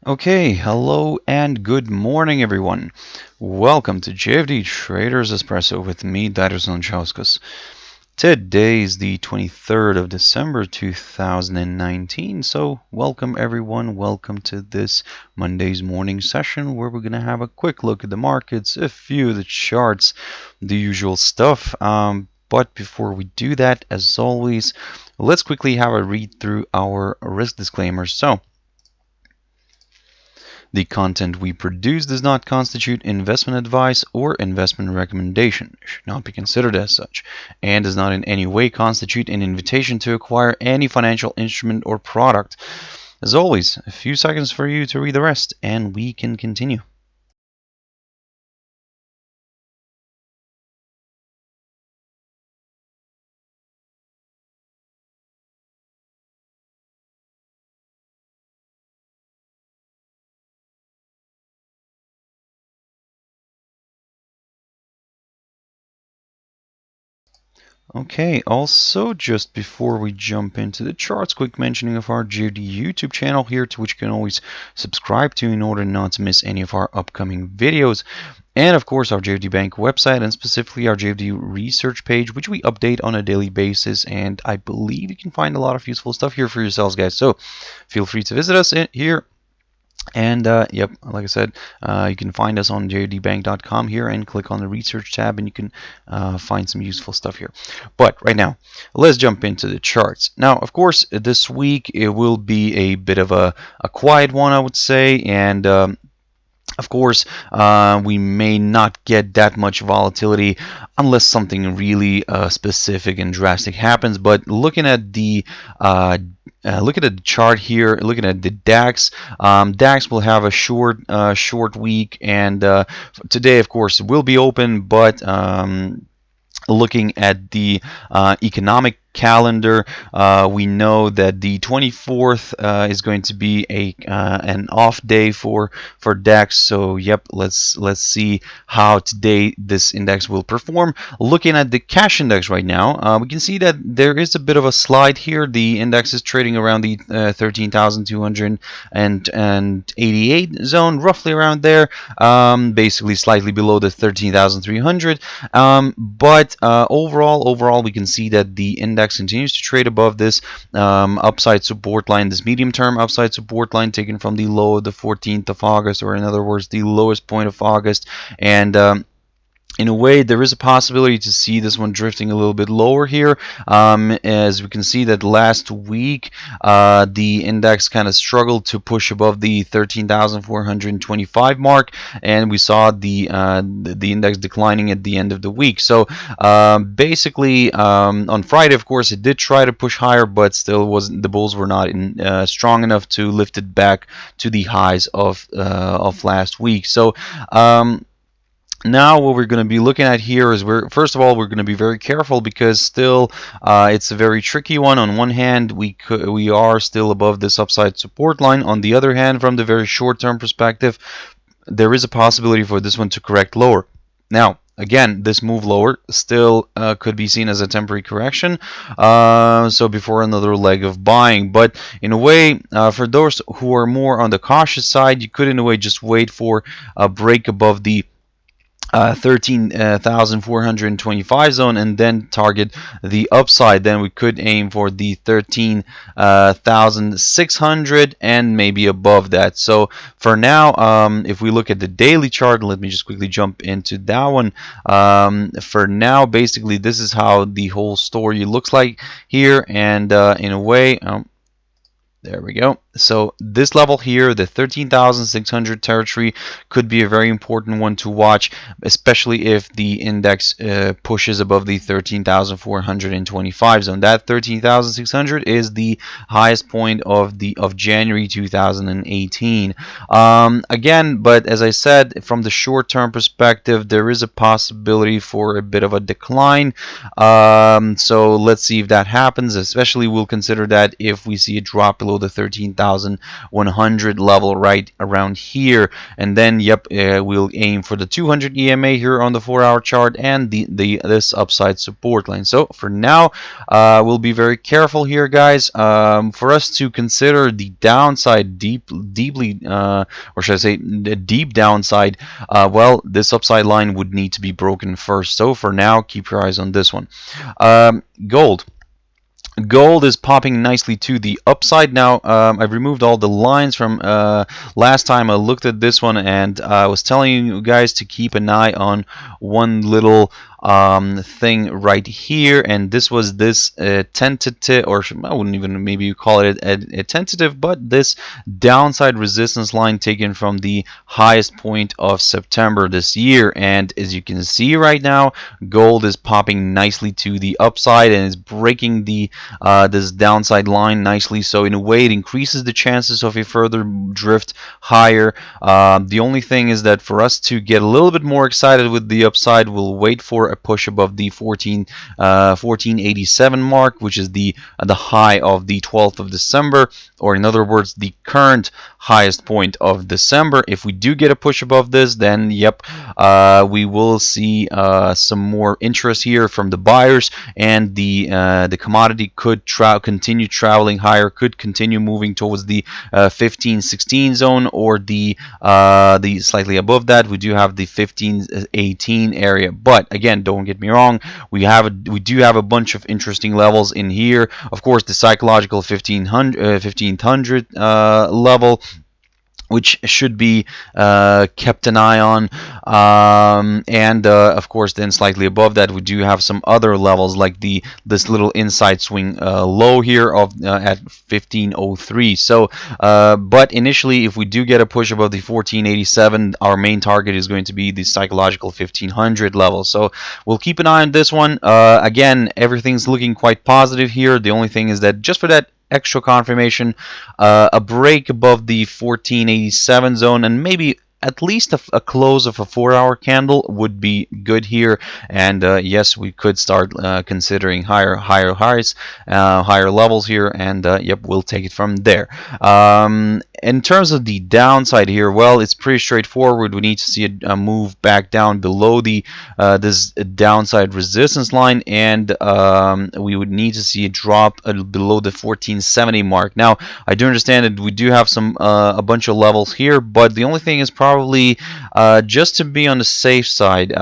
Okay, hello and good morning, everyone. Welcome to JFD Traders Espresso with me, Darius Anucauskas. Today is the 23rd of December 2019, so welcome everyone. Welcome to this Monday's morning session where we're going to have a quick look at the markets, a few of the charts, the usual stuff. But before we do that, as always, let's quickly have a read through our risk disclaimers. So, the content we produce does not constitute investment advice or investment recommendation, should not be considered as such, and does not in any way constitute an invitation to acquire any financial instrument or product. As always, a few seconds for you to read the rest, and we can continue. Okay, also just before we jump into the charts, quick mentioning of our JFD YouTube channel here, to which you can always subscribe to in order not to miss any of our upcoming videos. And of course, our JFD Bank website, and specifically our JFD research page, which we update on a daily basis. And I believe you can find a lot of useful stuff here for yourselves, guys. So feel free to visit us here. And yep, like I said, you can find us on jfdbank.com here and click on the research tab, and you can find some useful stuff here. But right now, let's jump into the charts. Now, of course, this week it will be a bit of a quiet one, I would say, and of course, we may not get that much volatility unless something really specific and drastic happens. But looking at the chart here, looking at the DAX, DAX will have a short week, and today, of course, will be open, but looking at the economic calendar, we know that the 24th is going to be an off day for DAX. So yep, let's see how today this index will perform. Looking at the cash index right now, we can see that there is a bit of a slide here. The index is trading around the 13,288 zone, roughly around there, basically slightly below the 13,300. But overall, we can see that the index continues to trade above this upside support line, this medium-term upside support line taken from the low of the 14th of August, or in other words, the lowest point of August. And in a way, there is a possibility to see this one drifting a little bit lower here. As we can see that last week, the index kind of struggled to push above the 13,425 mark, and we saw the index declining at the end of the week. So basically, on Friday, of course, it did try to push higher, but still wasn't. The bulls were not strong enough to lift it back to the highs of last week. So. Now what we're going to be looking at here is first of all we're going to be very careful, because still it's a very tricky one. On one hand, we are still above this upside support line. On the other hand, from the very short-term perspective, there is a possibility for this one to correct lower. Now, again, this move lower still could be seen as a temporary correction, so before another leg of buying. But in a way, for those who are more on the cautious side, you could in a way just wait for a break above the 13,425 zone and then target the upside. Then we could aim for the 13,600 and maybe above that. So for now, if we look at the daily chart, let me just quickly jump into that one. For now, basically, this is how the whole story looks like here, and in a way, there we go. So this level here, the 13,600 territory, could be a very important one to watch, especially if the index pushes above the 13,425 zone. That 13,600 is the highest point of January 2018. Again, but as I said, from the short-term perspective, there is a possibility for a bit of a decline. So let's see if that happens. Especially, we'll consider that if we see a drop below the 13,000 17,100 level right around here. And then yep, we'll aim for the 200 EMA here on the 4-hour chart and this upside support line. So for now, we'll be very careful here, guys. For us to consider the downside deeply, or should I say the deep downside, well, this upside line would need to be broken first. So for now, keep your eyes on this one. Gold. Gold is popping nicely to the upside now. I've removed all the lines from last time I looked at this one, and I was telling you guys to keep an eye on one little thing right here, and this was this tentative, or I wouldn't even maybe call it a tentative, but this downside resistance line taken from the highest point of September this year. And as you can see right now, gold is popping nicely to the upside and is breaking the this downside line nicely. So in a way, it increases the chances of a further drift higher. The only thing is that for us to get a little bit more excited with the upside, we'll wait for a push above the 1487 mark, which is the high of the 12th of December, or in other words, the current highest point of December. If we do get a push above this, then yep, we will see some more interest here from the buyers, and the commodity could continue traveling higher, could continue moving towards the 1516 zone, or the slightly above that. We do have the 1518 area, but again, don't get me wrong, we do have a bunch of interesting levels in here. Of course, the psychological 1500 level, which should be kept an eye on, and of course then slightly above that we do have some other levels, like this little inside swing low here of at 1503. So but initially, if we do get a push above the 1487, our main target is going to be the psychological 1500 level. So we'll keep an eye on this one. Again, everything's looking quite positive here. The only thing is that just for that extra confirmation, a break above the 1487 zone, and maybe at least a close of a 4-hour candle would be good here. And yes, we could start considering higher highs, higher levels here, and yep, we'll take it from there. In terms of the downside here, well, it's pretty straightforward. We need to see a move back down below the this downside resistance line, and we would need to see a drop below the 1470 mark. Now, I do understand that we do have some a bunch of levels here, but the only thing is probably just to be on the safe side,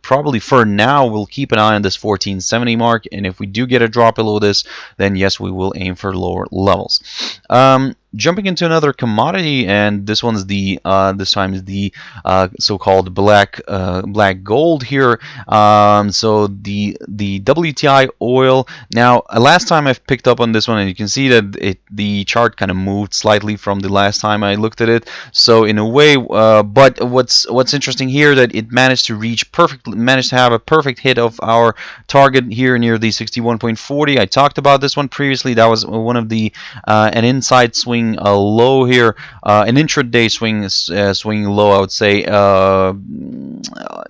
probably for now we'll keep an eye on this 1470 mark, and if we do get a drop below this, then yes, we will aim for lower levels. Jumping into another commodity, and this one's the this time is the so-called black gold here. So the WTI oil. Now, last time I've picked up on this one, and you can see that the chart kind of moved slightly from the last time I looked at it. So in a way, but what's interesting here, that it managed to have a perfect hit of our target here near the 61.40. I talked about this one previously. That was one of the an inside swing low here, an intraday swing low, I would say,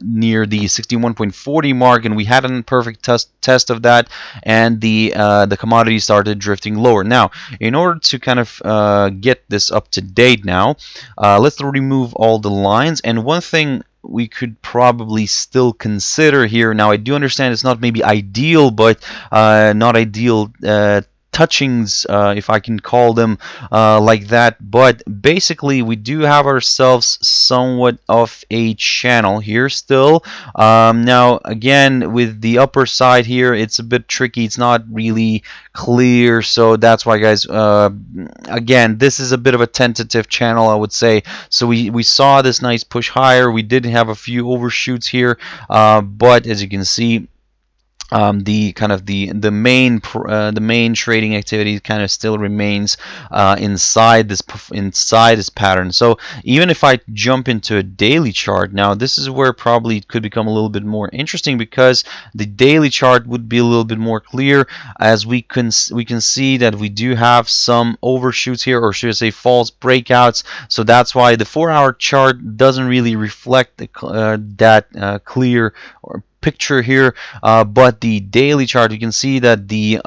near the 61.40 mark, and we had a perfect test of that, and the commodity started drifting lower. Now, in order to kind of get this up to date now, let's remove all the lines. And one thing we could probably still consider here, now I do understand it's not maybe ideal, but not ideal touchings, if I can call them like that, but basically we do have ourselves somewhat of a channel here still. Now again, with the upper side here, it's a bit tricky, it's not really clear, so that's why, guys, again, this is a bit of a tentative channel, I would say. So we saw this nice push higher, we did have a few overshoots here, but as you can see, the main trading activity kind of still remains inside this pattern. So even if I jump into a daily chart now, this is where probably it could become a little bit more interesting, because the daily chart would be a little bit more clear, as we can see that we do have some overshoots here, or should I say false breakouts. So that's why the 4-hour chart doesn't really reflect that clear or picture here, but the daily chart, you can see that the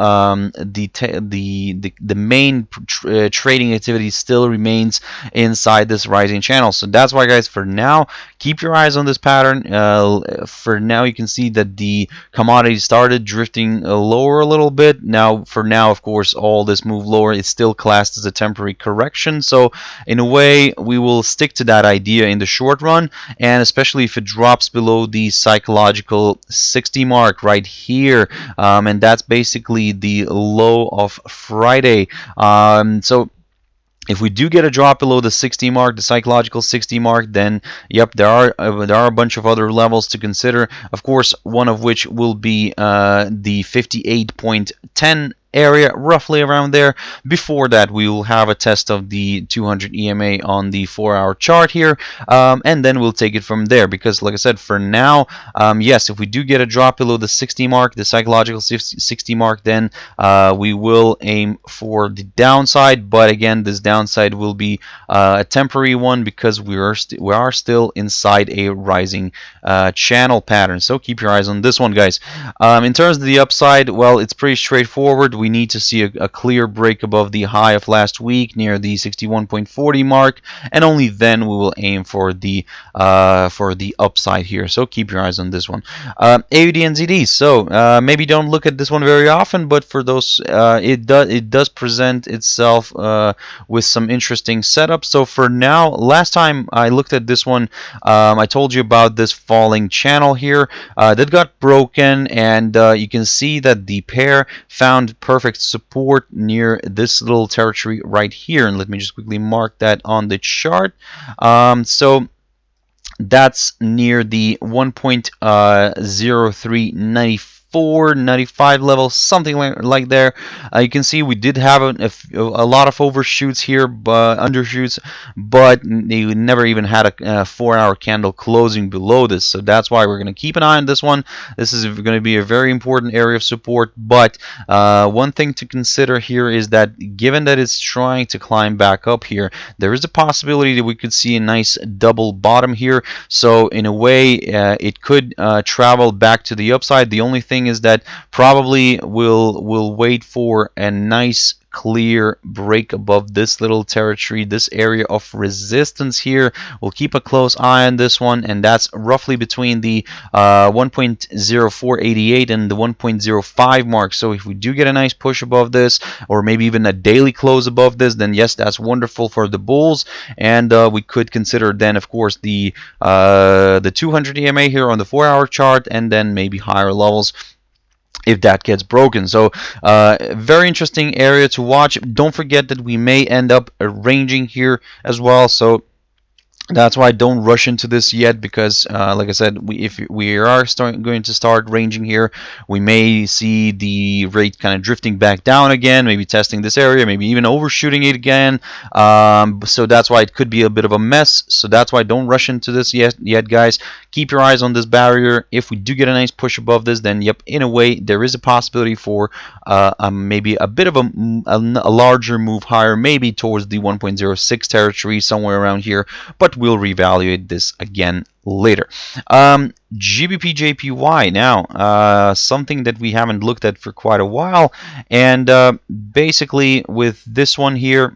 main trading activity still remains inside this rising channel. So that's why, guys, for now, keep your eyes on this pattern. For now, you can see that the commodity started drifting lower a little bit. Now, for now, of course, all this move lower is still classed as a temporary correction. So in a way, we will stick to that idea in the short run, and especially if it drops below the psychological 60 mark right here, and that's basically the low of Friday. So if we do get a drop below the 60 mark, the psychological 60 mark, then yep, there are a bunch of other levels to consider. Of course, one of which will be the 58.10 area, roughly around there. Before that, we will have a test of the 200 EMA on the 4-hour chart here, and then we'll take it from there. Because, like I said, for now, yes, if we do get a drop below the 60 mark, the psychological 60 mark, then we will aim for the downside. But again, this downside will be a temporary one, because we are still inside a rising channel pattern. So keep your eyes on this one, guys. In terms of the upside, well, it's pretty straightforward. We need to see a clear break above the high of last week near the 61.40 mark, and only then we will aim for the upside here. So keep your eyes on this one. AUDNZD. So maybe don't look at this one very often, but for those, it does present itself with some interesting setups. So for now, last time I looked at this one, I told you about this falling channel here that got broken, and you can see that the pair found perfect support near this little territory right here. And let me just quickly mark that on the chart. So that's near the 1.0394.95 level, something like there. You can see we did have a lot of overshoots here, but undershoots, but they never even had a 4-hour candle closing below this. So that's why we're going to keep an eye on this one. This is going to be a very important area of support. But one thing to consider here is that given that it's trying to climb back up here, there is a possibility that we could see a nice double bottom here. So in a way, it could travel back to the upside. The only thing is that probably we'll wait for a nice clear break above this little territory, this area of resistance here. We'll keep a close eye on this one, and that's roughly between the 1.0488 and the 1.05 mark. So if we do get a nice push above this, or maybe even a daily close above this, then yes, that's wonderful for the bulls. And we could consider then, of course, the 200 EMA here on the 4-hour chart, and then maybe higher levels if that gets broken. So very interesting area to watch. Don't forget that we may end up ranging here as well. So that's why don't rush into this yet, because like I said, if we are going to start ranging here, we may see the rate kind of drifting back down again, maybe testing this area, maybe even overshooting it again. So that's why it could be a bit of a mess. So that's why don't rush into this yet, guys. Keep your eyes on this barrier. If we do get a nice push above this, then yep, in a way, there is a possibility for maybe a bit of a larger move higher, maybe towards the 1.06 territory, somewhere around here. But we'll reevaluate this again later. GBPJPY now, something that we haven't looked at for quite a while, and basically with this one here,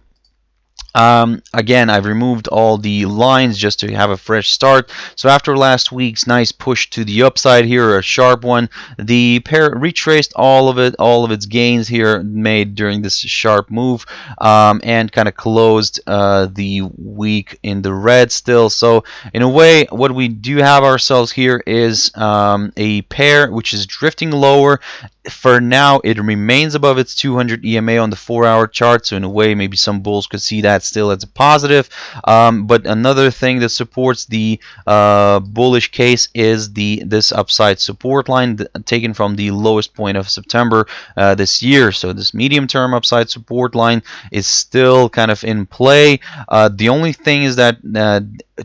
again, I've removed all the lines just to have a fresh start. So after last week's nice push to the upside here, a sharp one, the pair retraced all of its gains here made during this sharp move, and kind of closed the week in the red still. So in a way, what we do have ourselves here is a pair which is drifting lower. For now, it remains above its 200 EMA on the 4-hour chart, so in a way, maybe some bulls could see that still as a positive. But another thing that supports the bullish case is this upside support line taken from the lowest point of September this year. So this medium-term upside support line is still kind of in play. The only thing is that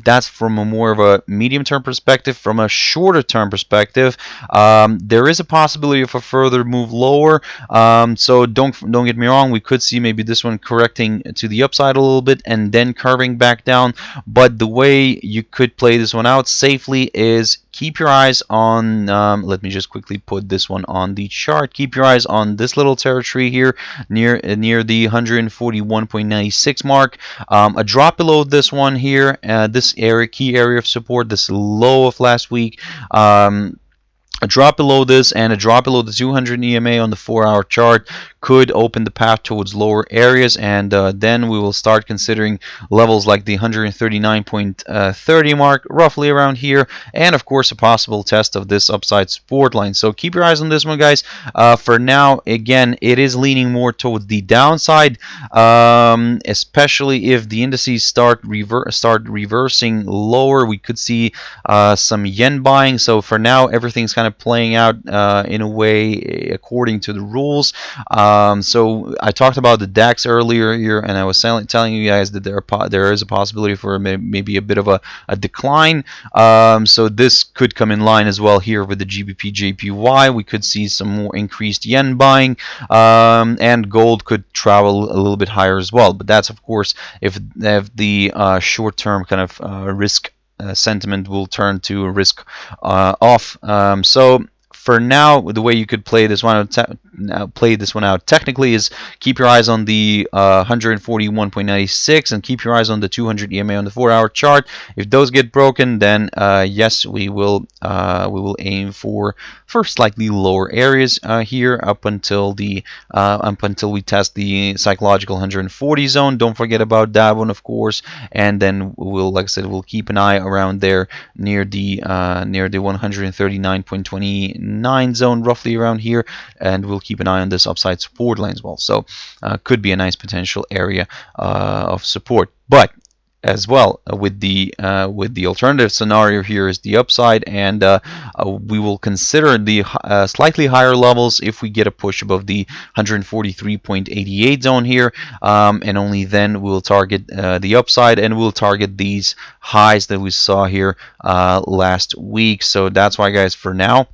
that's from a more of a medium-term perspective. From a shorter-term perspective, there is a possibility of a further further move lower. So don't get me wrong, we could see maybe this one correcting to the upside a little bit and then curving back down. But the way you could play this one out safely is keep your eyes on, let me just quickly put this one on the chart. Keep your eyes on this little territory here near the 141.96 mark. A drop below this one here, this area, key area of support, this low of last week. A drop below this and a drop below the 200 EMA on the 4-hour chart could open the path towards lower areas, and then we will start considering levels like the 139.30 mark, roughly around here, and of course a possible test of this upside support line. So keep your eyes on this one, guys. For now, again, it is leaning more towards the downside, especially if the indices start reversing lower. We could see some yen buying. So for now, everything's kind of playing out in a way according to the rules. So I talked about the DAX earlier here, and I was telling you guys that there is a possibility for maybe a bit of a decline. So this could come in line as well here with the GBPJPY. We could see some more increased yen buying, and gold could travel a little bit higher as well. But that's of course if the short-term kind of risk sentiment will turn to risk off. So for now, the way you could play this one out, technically is keep your eyes on the 141.96 and keep your eyes on the 200 EMA on the 4-hour chart. If those get broken, then yes, we will aim for slightly lower areas here up until we test the psychological 140 zone. Don't forget about that one, of course, and then like I said, we'll keep an eye around there near the 139.29 zone, roughly around here, and we'll keep an eye on this upside support line as well. So could be a nice potential area of support. But as well, with the alternative scenario here is the upside, and we will consider the slightly higher levels if we get a push above the 143.88 zone here, and only then we'll target the upside, and we'll target these highs that we saw here last week. So that's why, guys, for now,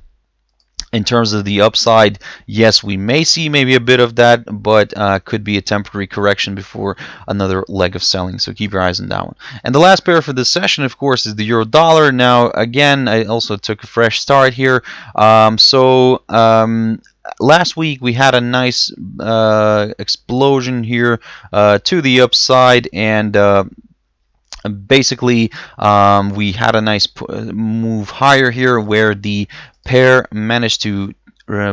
in terms of the upside, yes, we may see maybe a bit of that, but could be a temporary correction before another leg of selling. So keep your eyes on that one. And the last pair for this session, of course, is the euro dollar. Now, again, I also took a fresh start here. Last week we had a nice explosion here to the upside, and basically we had a nice move higher here where the pair managed to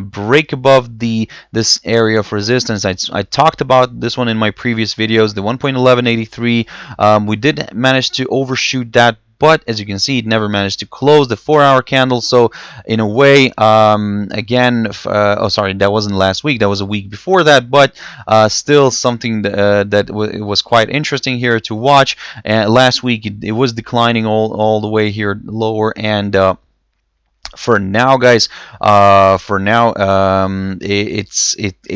break above this area of resistance. I talked about this one in my previous videos, the 1.1183. We did manage to overshoot that, but as you can see, it never managed to close the 4-hour candle. So in a way, again, oh sorry, that wasn't last week, that was a week before that, but still something that was quite interesting here to watch. Last week it was declining all the way here lower, and for now, guys, it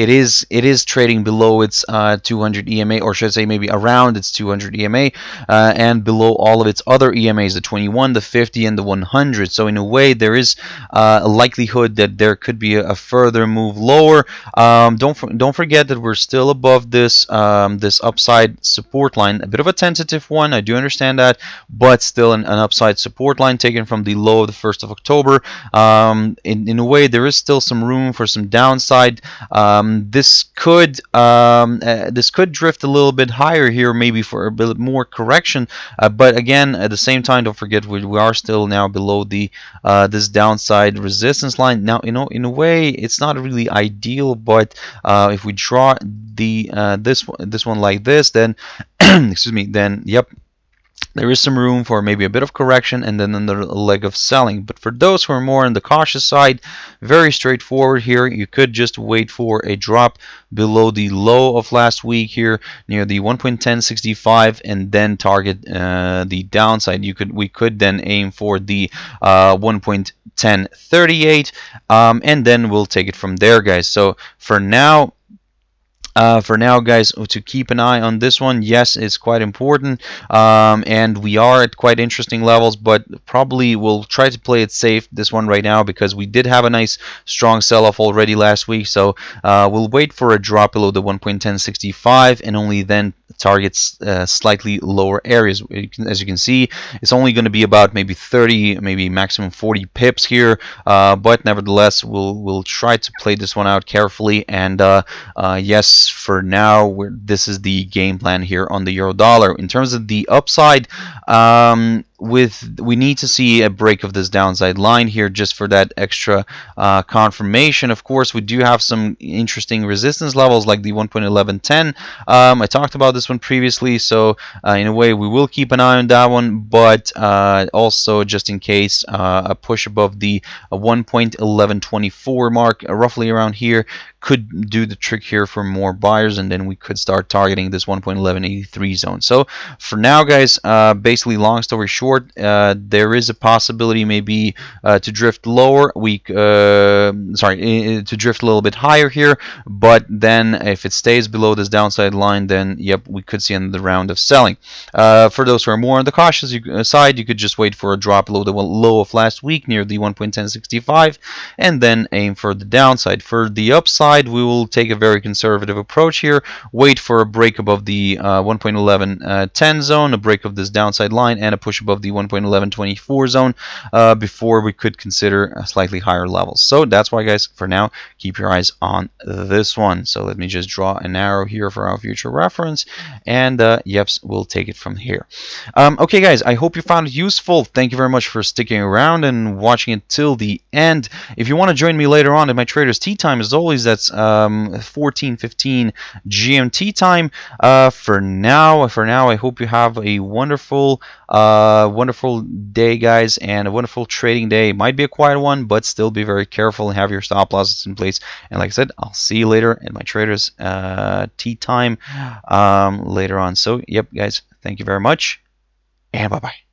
is trading below its 200 EMA, or should I say maybe around its 200 EMA, and below all of its other EMAs, the 21, the 50, and the 100. So in a way, there is a likelihood that there could be a further move lower. Don't forget that we're still above this upside support line, a bit of a tentative one. I do understand that, but still an upside support line taken from the low of the 1st of October. In a way, there is still some room for some downside. This could drift a little bit higher here, maybe for a bit more correction. But again, at the same time, don't forget we are still now below the this downside resistance line. Now, in a way, it's not really ideal, but if we draw this one like this, then excuse me, then yep, there is some room for maybe a bit of correction and then another leg of selling. But for those who are more on the cautious side, very straightforward here. You could just wait for a drop below the low of last week here near the 1.1065 and then target the downside. We could then aim for the 1.1038, and then we'll take it from there, guys. So for now, For now, guys, to keep an eye on this one. Yes, it's quite important, and we are at quite interesting levels, but probably we'll try to play it safe this one right now because we did have a nice strong sell-off already last week. So we'll wait for a drop below the 1.1065 and only then targets slightly lower areas. As you can see, it's only going to be about maybe 30, maybe maximum 40 pips here, but nevertheless, we'll try to play this one out carefully. And yes, for now, this is the game plan here on the euro dollar. In terms of the upside, we need to see a break of this downside line here just for that extra confirmation. Of course, we do have some interesting resistance levels like the 1.1110. I talked about this one previously, so in a way we will keep an eye on that one, but also just in case a push above the 1.1124 mark, roughly around here, could do the trick here for more buyers, and then we could start targeting this 1.1183 zone. So for now, guys, basically long story short, there is a possibility maybe to drift lower. To drift a little bit higher here, but then if it stays below this downside line, then yep, we could see another round of selling. For those who are more on the cautious side, you could just wait for a drop below the low of last week near the 1.1065 and then aim for the downside. For the upside, we will take a very conservative approach here, wait for a break above the 1.1110 zone, a break of this downside line, and a push above the 1.1124 zone before we could consider slightly higher levels. So that's why, guys, for now, keep your eyes on this one. So let me just draw an arrow here for our future reference, and yeps, we'll take it from here. Okay, guys, I hope you found it useful. Thank you very much for sticking around and watching it till the end. If you want to join me later on at my Traders Tea Time, as always, that's 14:15 GMT time. For now, I hope you have a wonderful day, guys, and a wonderful trading day. It might be a quiet one, but still be very careful and have your stop losses in place. And like I said, I'll see you later at my Traders Tea Time later on. So, yep, guys, thank you very much, and bye-bye.